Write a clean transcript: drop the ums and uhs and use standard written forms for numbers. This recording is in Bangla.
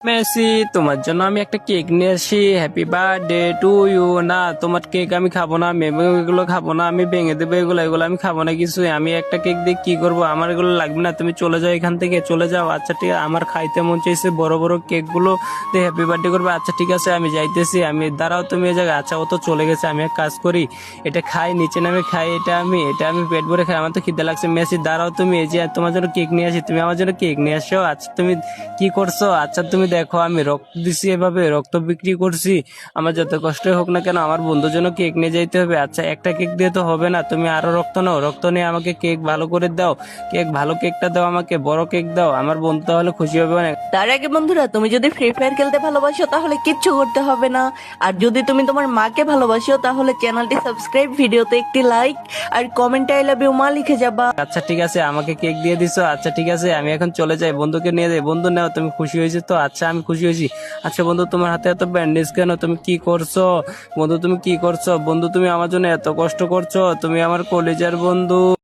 মেসি, তোমার জন্য আমি একটা কেক নিয়ে আসি। Happy birthday to you. না, তোমার কেক আমি খাবো না, আমি এগুলো খাবো না, আমি ভেঙে দেবো এগুলো, এগুলো আমি খাবো না কিছু। আমি একটা কেক দিয়ে কি করবো? আমার এগুলো লাগবে না, তুমি চলে যাও এখান থেকে, চলে যাও। আচ্ছা ঠিক আছে, আমার খাইতে মন চাইছে বড় বড় কেক গুলো দিয়ে হ্যাপি বার্থডে করবে। আচ্ছা ঠিক আছে, আমি যাইতেছি। আমি দাঁড়াও তুমি এই জায়গায়। আচ্ছা, ও তো চলে গেছে, আমি এক কাজ করি, এটা খাই, নিচে নামে খাই। এটা আমি পেট ভরে খাই, আমার তো খিদে লাগছে। মেসি দাঁড়াও তুমি, এই যে তোমার জন্য কেক নিয়ে আসি, তুমি আমার জন্য কেক নিয়ে আসো। আচ্ছা তুমি কি করছো? আচ্ছা তুমি দেখো, আমি রক্ত দিছি, এভাবে রক্ত বিক্রি করছি। আমার যত কষ্টই হোক না কেন, আমার বন্ধুর জন্য কেক নিয়ে যাইতে হবে। আচ্ছা একটা কেক দিয়ে তো হবে না, তুমি আরো রক্ত নাও, রক্ত নিয়ে আমাকে কেক ভালো করে দাও। কেক ভালো কেকটা দাও, আমাকে বড় কেক দাও, আমার বন্ধু তাহলে খুশি হবে অনেক। তার আগে বন্ধুরা, তুমি যদি ফ্রি ফায়ার খেলতে ভালোবাসো তাহলে কিচ্ছু করতে হবে না। আর যদি তুমি তোমার মাকে ভালোবাসো তাহলে চ্যানেলটি সাবস্ক্রাইব, ভিডিওতে একটি লাইক আর কমেন্টে আই লাভ ইউ মা লিখে যাবা। আচ্ছা ঠিক আছে, আমাকে কেক দিয়ে দিছো। আচ্ছা ঠিক আছে, আমি এখন চলে যাই, বন্ধুকে নিয়ে যাই। বন্ধু নাও, তুমি খুশি হয়েছো তো? আচ্ছা আমি খুশি হয়েছি। আচ্ছা বন্ধু, তোমার হাতে এত ব্যান্ডেজ কেন? তুমি কি করছো বন্ধু? তুমি কি করছো বন্ধু? তুমি আমার জন্য এত কষ্ট করছো, তুমি আমার কলেজের বন্ধু।